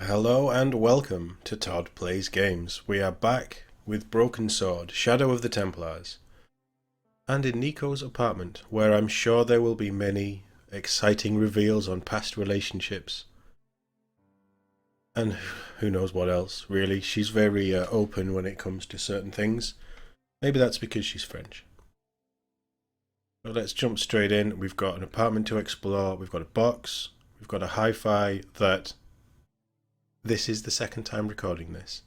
Hello and welcome to Todd Plays Games. We are back with Broken Sword, Shadow of the Templars, and in Nico's apartment, where I'm sure there will be many exciting reveals on past relationships. And who knows what else, really. She's very open when it comes to certain things. Maybe that's because she's French. So let's jump straight in. We've got an apartment to explore, we've got a box, we've got a hi-fi that... This is the second time recording this.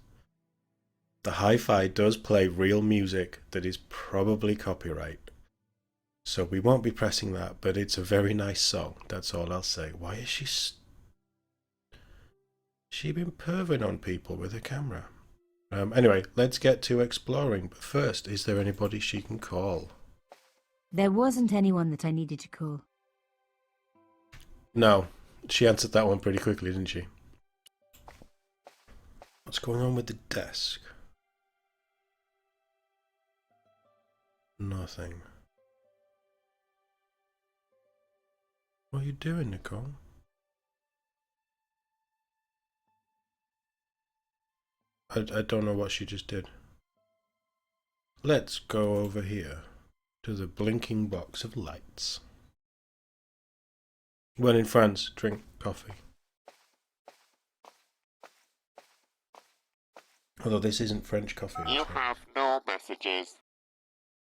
The hi-fi does play real music that is probably copyright. So we won't be pressing that, but it's a very nice song. That's all I'll say. Why is she been perving on people with her camera? Anyway, let's get to exploring. But first, is there anybody she can call? There wasn't anyone that I needed to call. No, she answered that one pretty quickly, didn't she? What's going on with the desk? Nothing. What are you doing, Nicole? I don't know what she just did. Let's go over here to the blinking box of lights. When in France, drink coffee. Although this isn't French coffee. You have no messages.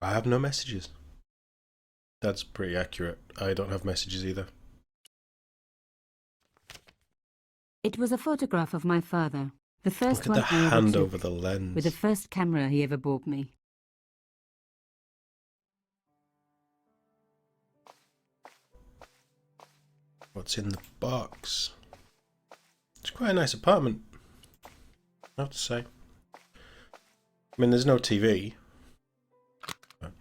I have no messages. That's pretty accurate. I don't have messages either. It was a photograph of my father. The first Look at one the I ever hand took, over the lens. with the first camera he ever bought me. What's in the box? It's quite a nice apartment, I have to say. I mean, there's no TV. But...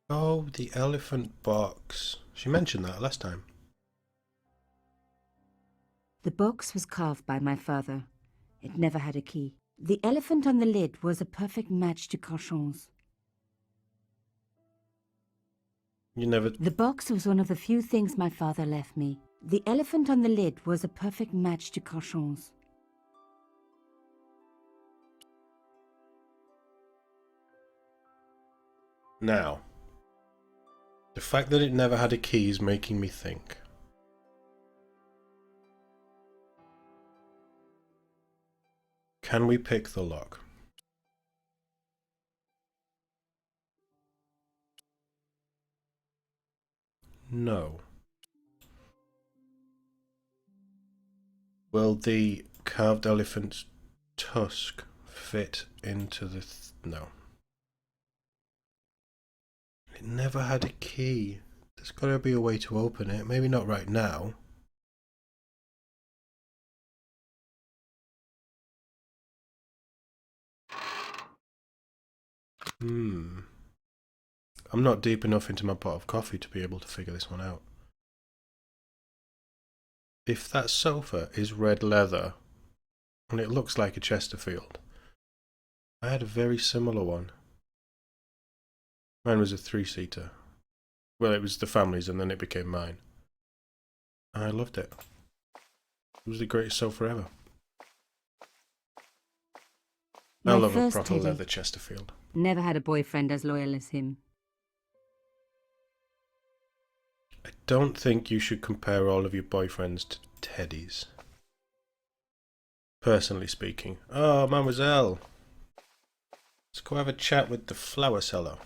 Oh, the elephant box. She mentioned that last time. The box was carved by my father. It never had a key. The elephant on the lid was a perfect match to Cochon's. You never... The box was one of the few things my father left me. The elephant on the lid was a perfect match to Cochon's. Now, the fact that it never had a key is making me think. Can we pick the lock? No. Will the carved elephant's tusk fit into the... No. It never had a key. There's got to be a way to open it. Maybe not right now. I'm not deep enough into my pot of coffee to be able to figure this one out. If that sofa is red leather, and it looks like a Chesterfield, I had a very similar one. Mine was a 3-seater. Well, it was the family's and then it became mine. I loved it. It was the greatest sofa ever. I My love a first proper teddy leather Chesterfield. never had a boyfriend as loyal as him. I don't think you should compare all of your boyfriends to teddies. Personally speaking. Oh, mademoiselle. Let's go have a chat with the flower seller.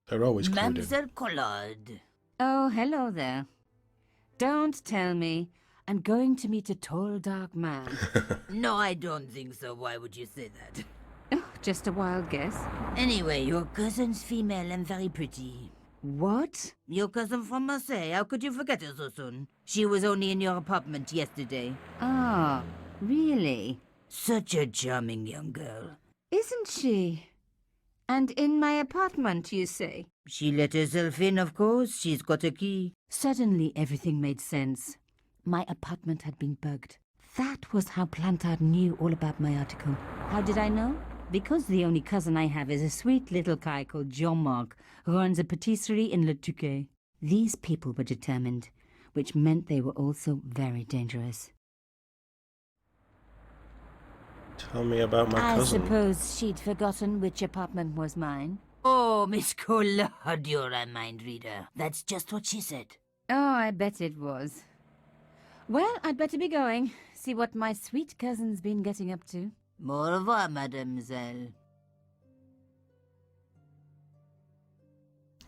They're always clued in. Mademoiselle Collard. Oh, hello there. Don't tell me. I'm going to meet a tall, dark man. No, I don't think so. Why would you say that? Oh, just a wild guess. Anyway, your cousin's female and very pretty. What? Your cousin from Marseille. How could you forget her so soon? She was only in your apartment yesterday. Ah, really? Such a charming young girl. Isn't she? And in my apartment, you say? She let herself in, of course. She's got a key. Suddenly, everything made sense. My apartment had been bugged. That was how Plantard knew all about my article. How did I know? Because the only cousin I have is a sweet little guy called Jean-Marc, who runs a patisserie in Le Touquet. These people were determined, which meant they were also very dangerous. Tell me about my I cousin. suppose she'd forgotten which apartment was mine. Oh, Miss Collard, you're a mind reader. That's just what she said. Oh, I bet it was. Well, I'd better be going. See what my sweet cousin's been getting up to. Au revoir, mademoiselle.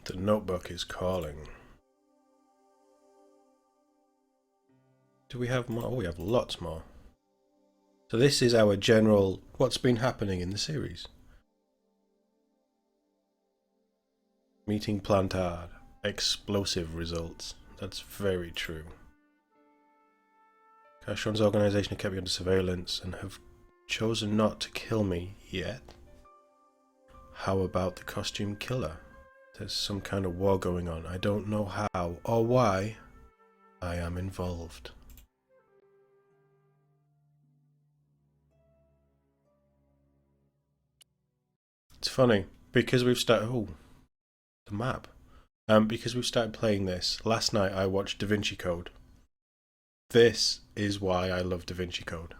The notebook is calling. Do we have more? Oh, we have lots more. So this is our general, what's been happening in the series. Meeting Plantard. Explosive results. That's very true. Cashon's organization have kept me under surveillance and have chosen not to kill me yet. How about the costume killer? There's some kind of war going on. I don't know how or why. I am involved. It's funny because we've started. Oh, the map. Because we've started playing this. Last night I watched Da Vinci Code. This is why I love Da Vinci Code.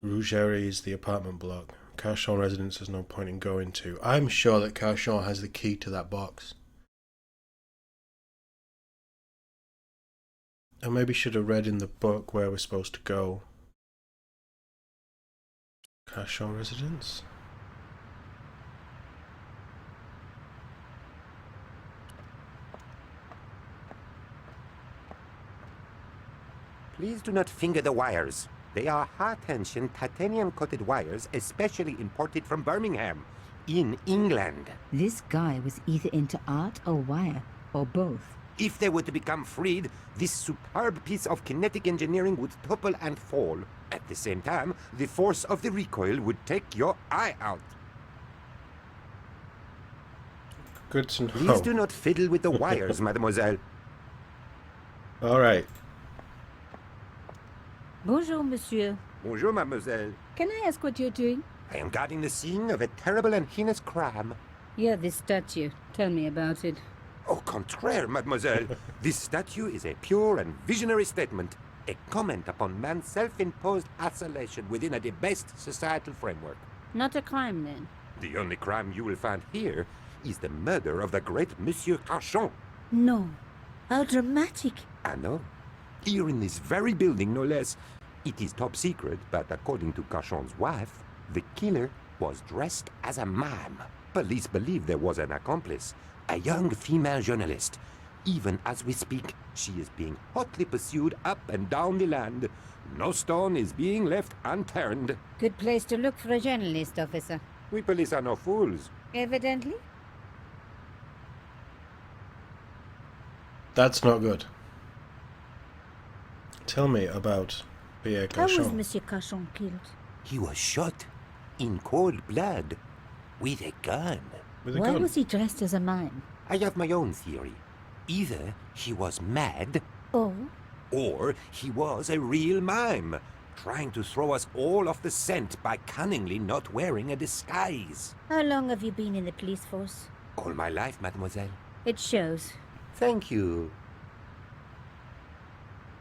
Rougerie is the apartment block. Cashon residence has no point in going to. I'm sure that Cashon has the key to that box. I maybe should have read in the book where we're supposed to go. Cashon residence? Please do not finger the wires. They are high-tension titanium-coated wires, especially imported from Birmingham, in England. This guy was either into art or wire, or both. If they were to become freed, this superb piece of kinetic engineering would topple and fall. At the same time, the force of the recoil would take your eye out. Good to know. Please do not fiddle with the wires, mademoiselle. Alright. Bonjour, monsieur. Bonjour, mademoiselle. Can I ask what you're doing? I am guarding the scene of a terrible and heinous crime. Yeah, this statue. Tell me about it. Au contraire, mademoiselle. This statue is a pure and visionary statement, a comment upon man's self-imposed isolation within a debased societal framework. Not a crime, then. The only crime you will find here is the murder of the great Monsieur Cachon. No. How dramatic. I know. Here in this very building, no less. It is top secret, but according to Cachon's wife, the killer was dressed as a mime. Police believe there was an accomplice, a young female journalist. Even as we speak, she is being hotly pursued up and down the land. No stone is being left unturned. Good place to look for a journalist, officer. We police are no fools. Evidently. That's not good. Tell me about Pierre How was Cachon. Monsieur Cachon killed? He was shot in cold blood with a gun. With a Why gun. was he dressed as a mime? I have my own theory. Either he was mad, Oh? or he was a real mime, trying to throw us all off the scent by cunningly not wearing a disguise. How long have you been in the police force? All my life, mademoiselle. It shows. Thank you.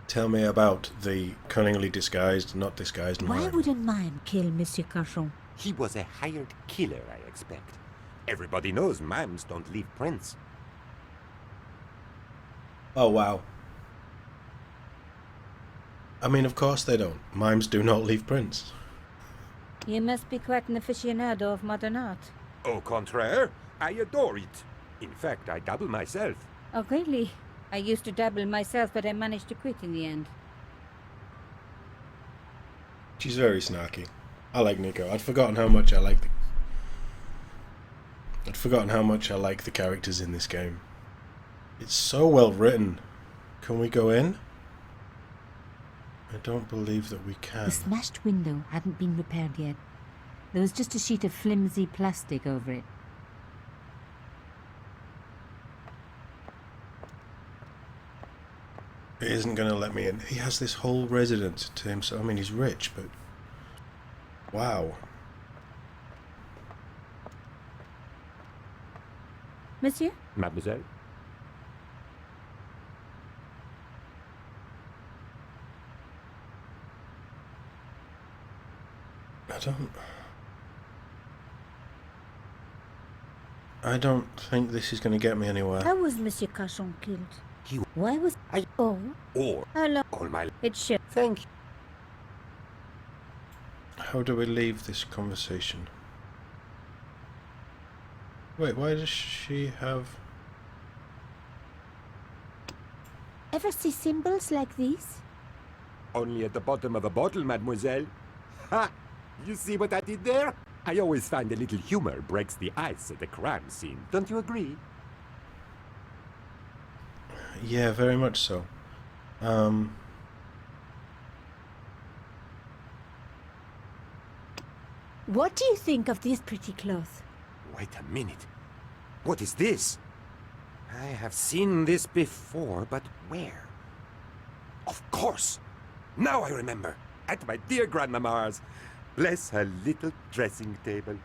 Tell me about the cunningly disguised, not disguised Why mime. would a mime kill Monsieur Cachon? He was a hired killer, I expect. Everybody knows mimes don't leave prints. Oh, wow. I mean, of course they don't. Mimes do not leave prints. You must be quite an aficionado of modern art. Au contraire, I adore it. In fact, I dabble myself. Oh, really? I used to dabble myself, but I managed to quit in the end. She's very snarky. I like Nico. I'd forgotten how much I like the characters in this game. It's so well written. Can we go in? I don't believe that we can. The smashed window hadn't been repaired yet. There was just a sheet of flimsy plastic over it. It isn't going to let me in. He has this whole residence to himself. I mean, he's rich, but... Wow. Monsieur? Mademoiselle? I don't think this is going to get me anywhere. How was Monsieur Cachon killed? He- Why was I- Oh, Or how long? all my... It should. Thank you. How do we leave this conversation? Wait, why does she have... Ever see symbols like these? Only at the bottom of a bottle, mademoiselle. Ha! You see what I did there? I always find a little humor breaks the ice at the crime scene. Don't you agree? Yeah, very much so. What do you think of these pretty clothes? Wait a minute. What is this? I have seen this before, but where? Of course! Now I remember. At my dear grandmama's. Bless her little dressing table.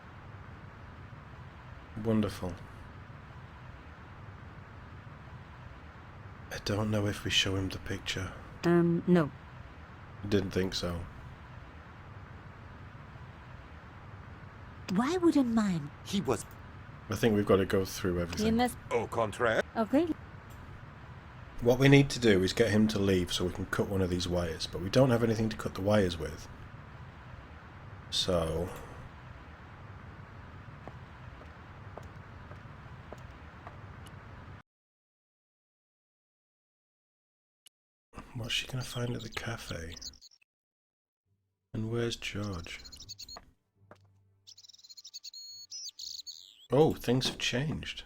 Wonderful. I don't know if we show him the picture. No. Didn't think so. Why wouldn't mine? He was I think we've got to go through You everything. must. au contraire. Okay. What we need to do is get him to leave so we can cut one of these wires, but we don't have anything to cut the wires with. So... what's she going to find at the cafe? And where's George? Oh, things have changed.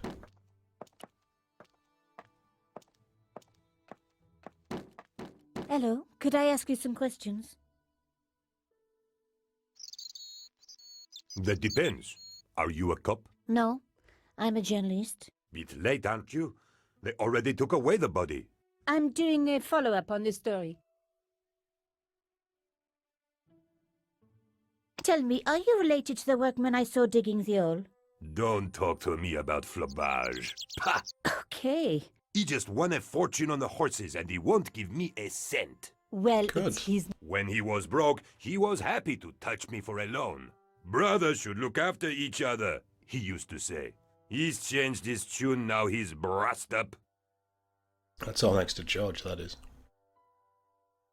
Hello. Could I ask you some questions? That depends. Are you a cop? No. I'm a journalist. Bit late, aren't you? They already took away the body. I'm doing a follow-up on this story. Tell me, are you related to the workman I saw digging the hole? Don't talk to me about flobage. Pah! Okay. He just won a fortune on the horses and he won't give me a cent. Well, Good. it's his... When he was broke, he was happy to touch me for a loan. Brothers should look after each other, he used to say. He's changed his tune, now he's brassed up. That's all next to George, that is.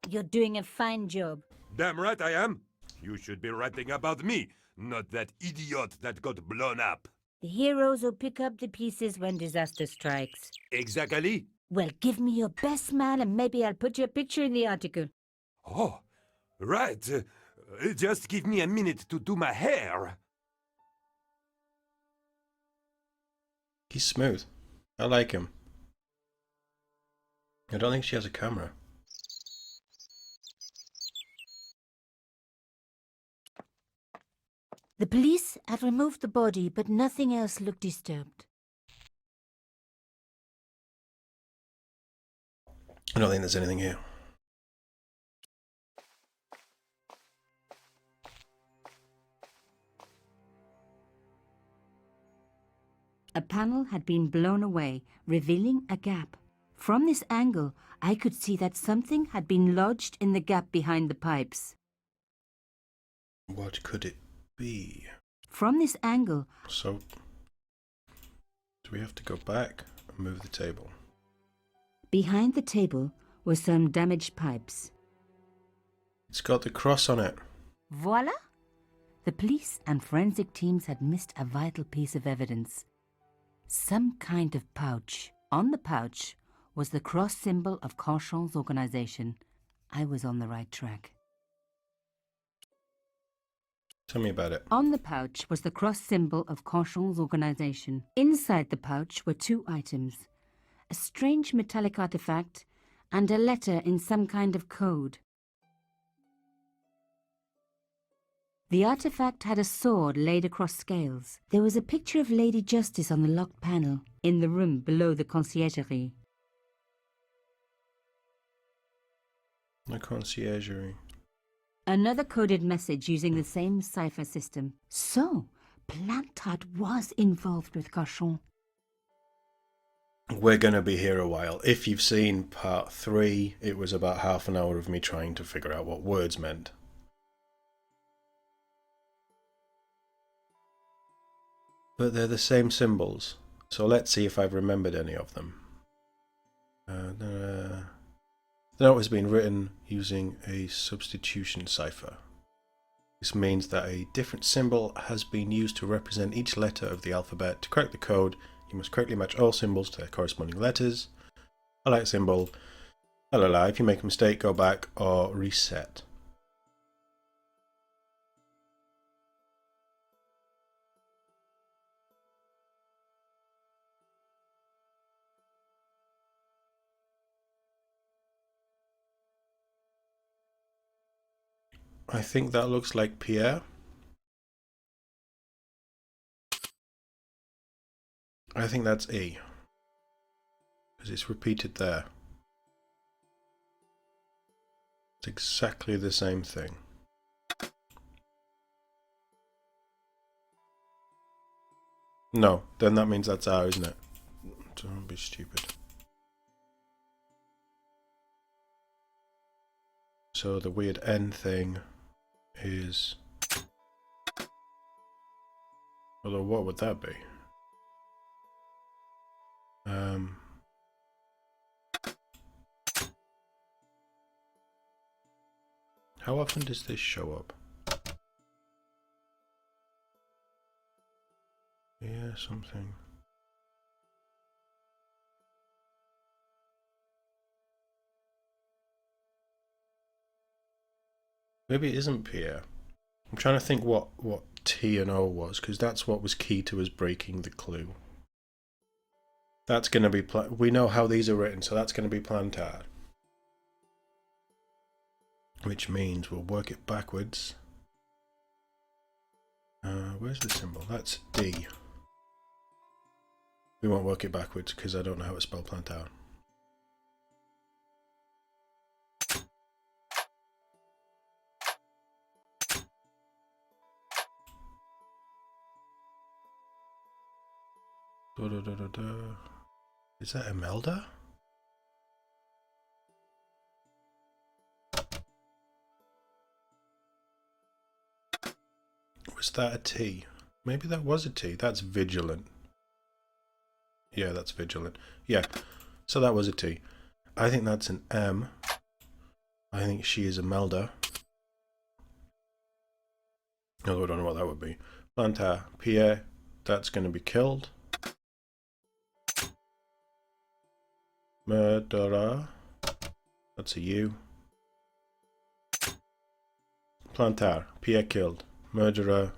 You're doing a fine job. Damn right I am. You should be writing about me, not that idiot that got blown up. The heroes who pick up the pieces when disaster strikes. Exactly. Well, give me your best smile and maybe I'll put your picture in the article. Oh, right. Just give me a minute to do my hair. He's smooth. I like him. I don't think she has a camera. The police had removed the body, but nothing else looked disturbed. I don't think there's anything here. A panel had been blown away, revealing a gap. From this angle, I could see that something had been lodged in the gap behind the pipes. What could it be? From this angle, So, do we have to go back and move the table? behind the table were some damaged pipes. It's got the cross on it. Voila! The police and forensic teams had missed a vital piece of evidence. Some kind of pouch. On the pouch was the cross symbol of Cauchon's organization. I was on the right track. Tell me about it. On the pouch was the cross symbol of Cauchon's organization. Inside the pouch were two items: a strange metallic artifact and a letter in some kind of code. The artifact had a sword laid across scales. There was a picture of Lady Justice on the locked panel in the room below the conciergerie. The conciergerie. Another coded message using the same cipher system. So, Plantard was involved with Cauchon. We're going to be here a while. If you've seen part 3, it was about half an hour of me trying to figure out what words meant. but they're the same symbols. So let's see if I've remembered any of them. The note has been written using a substitution cipher. This means that a different symbol has been used to represent each letter of the alphabet. To crack the code, you must correctly match all symbols to their corresponding letters. I like symbol. La. If you make a mistake, go back or reset. I think that looks like Pierre. I think that's E, because it's repeated there. It's exactly the same thing. No, then that means that's R, isn't it? Don't be stupid. So the weird N thing is... Although what would that be? How often does this show up? Yeah, something. Maybe it isn't Pierre. I'm trying to think what T and O was, because that's what was key to us breaking the clue. That's going to be... we know how these are written, so that's going to be plantar. Which means we'll work it backwards. Where's the symbol? That's D. We won't work it backwards because I don't know how to spell plantar. Is that Imelda? Was that a T? Maybe that was a T. That's vigilant. Yeah, that's vigilant. Yeah, so that was a T. I think that's an M. I think she is Imelda. Although I don't know what that would be. Plantar, Pierre, that's going to be killed. Murderer, that's a U. Plantar, Pierre killed. Murderer,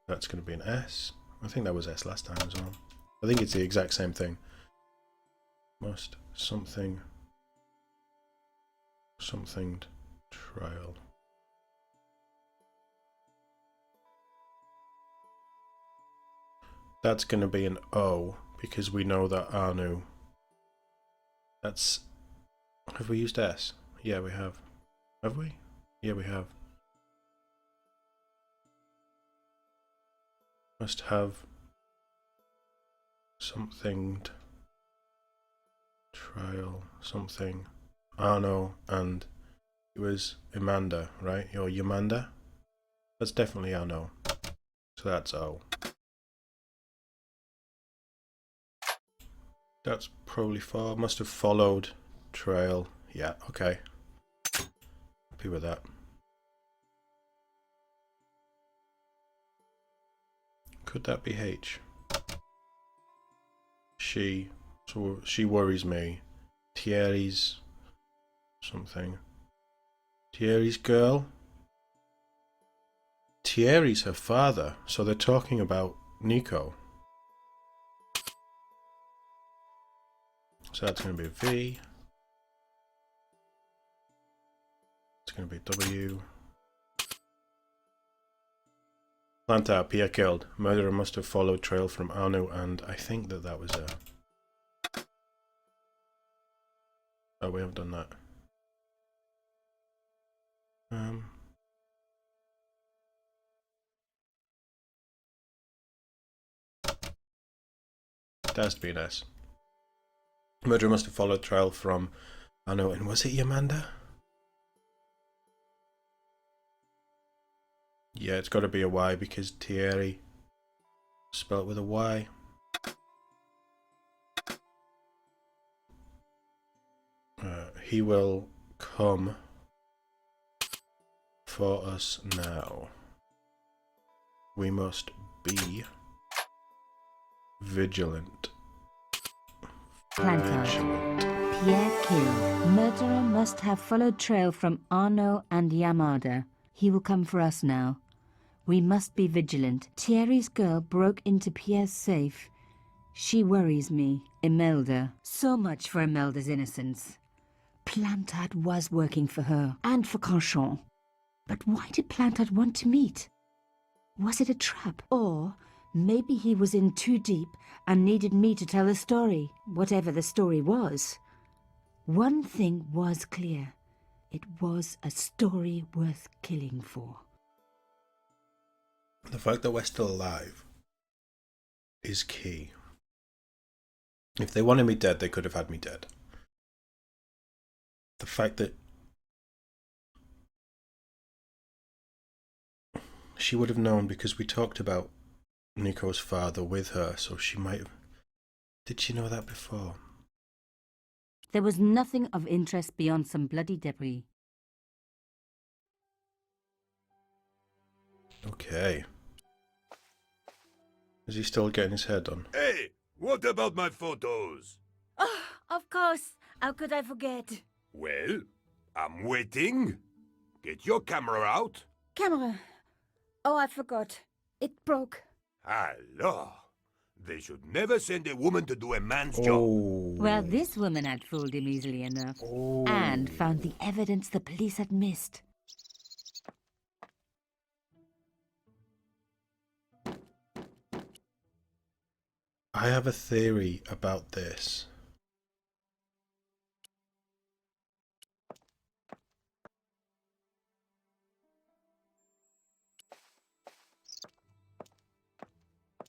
that's going to be an S. I think that was S last time as well. I think it's the exact same thing. Must something trial. That's going to be an O because we know that Anu. That's... Have we used S? Yeah, we have. Have we? Yeah, we have. Must have something trial something. Arno, and it was Amanda, right? Or Yamanda? That's definitely Arno. So that's O. That's probably 4. Must have followed trail. Yeah, okay. Happy with that. Could that be H? She. So she worries me. Thierry's something. Thierry's girl? Thierry's her father. So they're talking about Nico. So that's going to be a V. It's going to be W. Plantar, Pierre killed. Murderer must have followed trail from Anu, and I think that was a... Oh, we haven't done that. It has to be an S. Murderer must have followed trail from Anu, and was it Yamanda? Yeah, it's got to be a Y because Thierry. Spelled with a Y. He will come for us now. We must be vigilant. Plantard. Vigilant. Pierre killed. Murderer must have followed trail from Arnaud and Yamada. He will come for us now. We must be vigilant. Thierry's girl broke into Pierre's safe. She worries me. Imelda. So much for Imelda's innocence. Plantard was working for her, and for Canchon. But why did Plantard want to meet? Was it a trap? Or maybe he was in too deep and needed me to tell a story, whatever the story was. One thing was clear. It was a story worth killing for. The fact that we're still alive is key. If they wanted me dead, they could have had me dead. The fact that she would have known because we talked about Nico's father with her, so she might have... Did she know that before? There was nothing of interest beyond some bloody debris. Okay. Is he still getting his hair done? Hey, what about my photos? Oh, of course. How could I forget? Well, I'm waiting. Get your camera out. Camera. Oh, I forgot. It broke. Hello. They should never send a woman to do a man's job. Oh. Well, this woman had fooled him easily enough. Oh. And found the evidence the police had missed. I have a theory about this.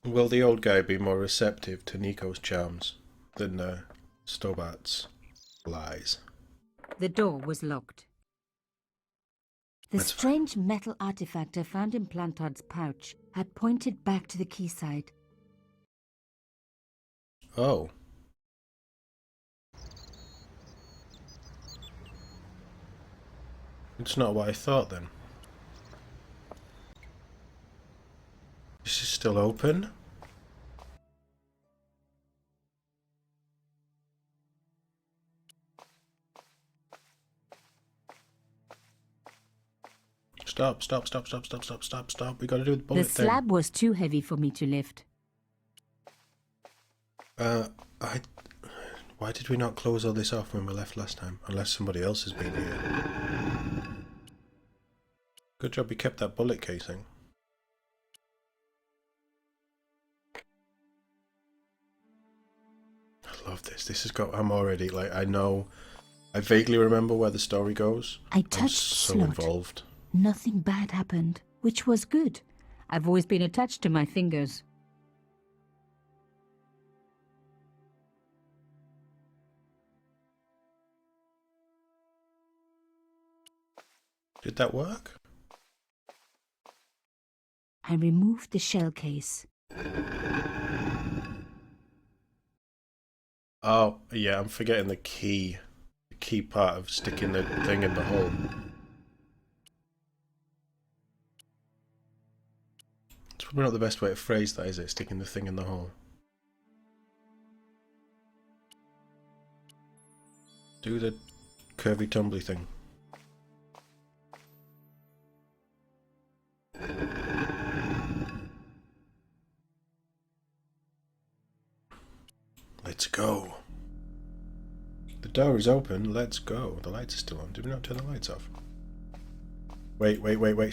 Will the old guy be more receptive to Nico's charms than Stobart's lies? The door was locked. The That's strange metal artifact I found in Plantard's pouch had pointed back to the quayside. Oh. It's not what I thought then. This is still open? Stop. We gotta do the bullet The slab was too heavy for me to lift. Why did we not close all this off when we left last time? Unless somebody else has been here. Good job you kept that bullet casing. I love this. This has got... I'm already, like, I know... I vaguely remember where the story goes. I I'm touched so slot. involved. Nothing bad happened, which was good. I've always been attached to my fingers. Did that work? I removed the shell case. Oh, yeah, I'm forgetting the key. The key part of sticking the thing in the hole. It's probably not the best way to phrase that, is it? Sticking the thing in the hole. Do the curvy tumbly thing. Let's go. The door is open. Let's go. The lights are still on. Did we not turn the lights off? Wait.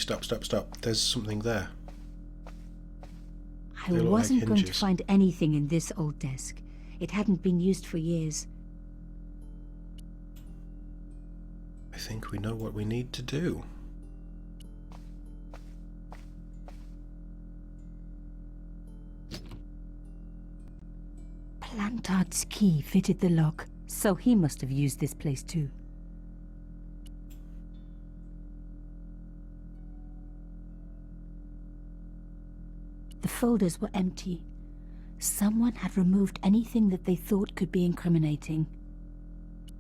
Stop. There's something there. I They look like wasn't going to hinges. find anything in this old desk. It hadn't been used for years. I think we know what we need to do. Plantard's key fitted the lock, so he must have used this place too. The folders were empty. Someone had removed anything that they thought could be incriminating.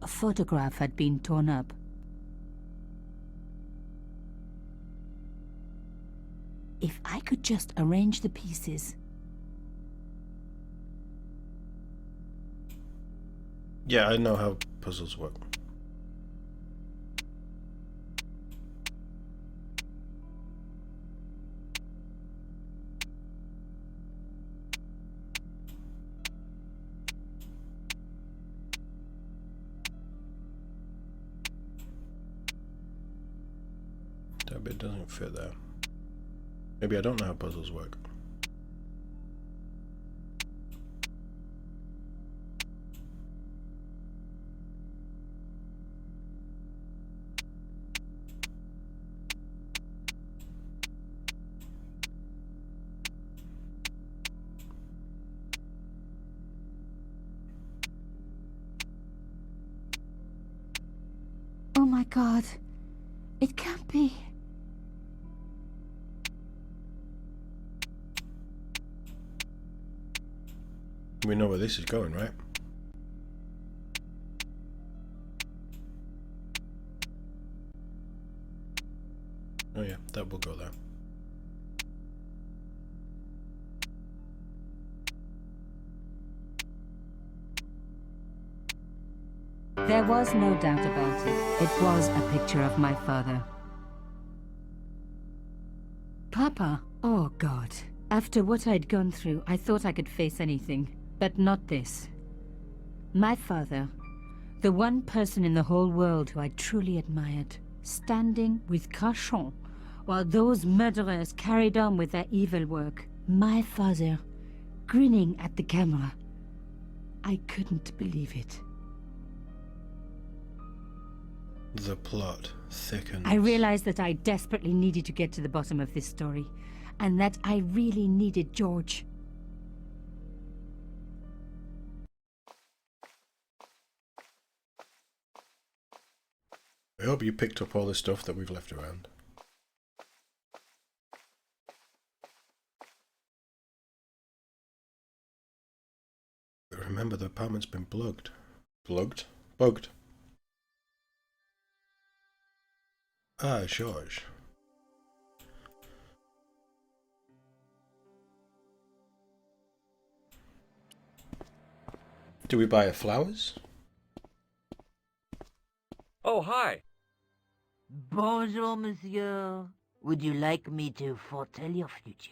A photograph had been torn up. If I could just arrange the pieces. Yeah, I know how puzzles work. That bit doesn't fit there. Maybe I don't know how puzzles work. Oh my God. It can't be. We know where this is going, right? Oh yeah, that will go there. There was no doubt about it. It was a picture of my father. Papa, oh God. After what I'd gone through, I thought I could face anything. But not this. My father, the one person in the whole world who I truly admired, standing with Cachon while those murderers carried on with their evil work. My father, grinning at the camera. I couldn't believe it. The plot thickens. I realized that I desperately needed to get to the bottom of this story, and that I really needed George. I hope you picked up all the stuff that we've left around. But remember, the apartment's been plugged. Plugged? Bugged. Ah, George. Do we buy her flowers? Oh, hi. Bonjour, monsieur. Would you like me to foretell your future?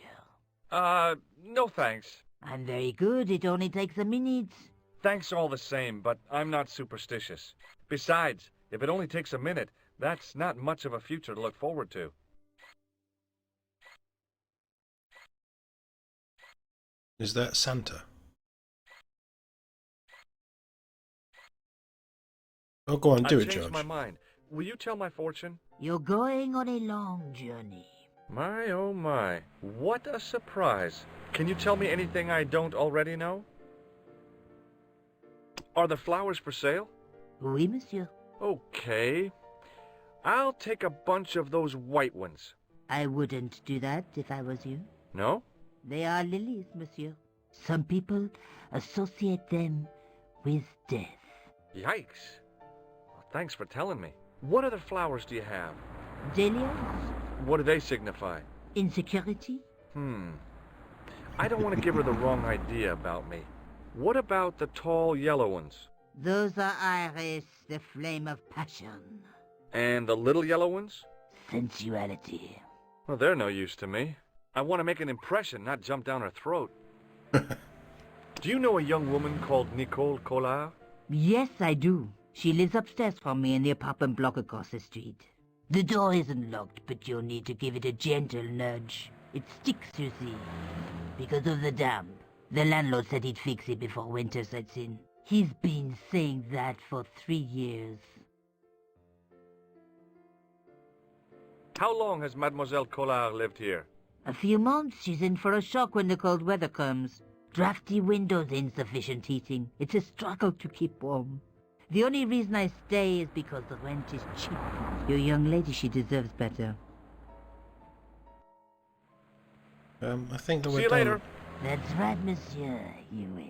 No thanks. I'm very good. It only takes a minute. Thanks all the same, but I'm not superstitious. Besides, if it only takes a minute, that's not much of a future to look forward to. Is that Santa? Oh, go on, do I've it, changed George. my mind. Will you tell my fortune? You're going on a long journey. My, oh my. What a surprise. Can you tell me anything I don't already know? Are the flowers for sale? Oui, monsieur. Okay. I'll take a bunch of those white ones. I wouldn't do that if I was you. No? They are lilies, monsieur. Some people associate them with death. Yikes. Well, thanks for telling me. What other flowers do you have? Dahlias? What do they signify? Insecurity? I don't want to give her the wrong idea about me. What about the tall yellow ones? Those are iris, the flame of passion. And the little yellow ones? Sensuality. Well, they're no use to me. I want to make an impression, not jump down her throat. Do you know a young woman called Nicole Collard? Yes, I do. She lives upstairs from me in the apartment block across the street. The door isn't locked, but you'll need to give it a gentle nudge. It sticks, you see, because of the damp. The landlord said he'd fix it before winter sets in. He's been saying that for 3 years. How long has Mademoiselle Collard lived here? A few months. She's in for a shock when the cold weather comes. Drafty windows, insufficient heating. It's a struggle to keep warm. The only reason I stay is because the rent is cheap. Your young lady, she deserves better. I think that See we're you done. later. That's right, monsieur, you will.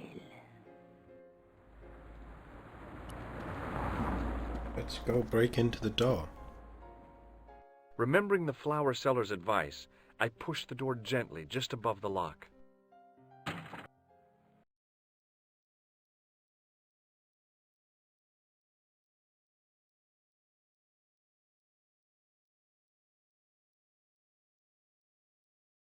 Let's go break into the door. Remembering the flower seller's advice, I pushed the door gently just above the lock.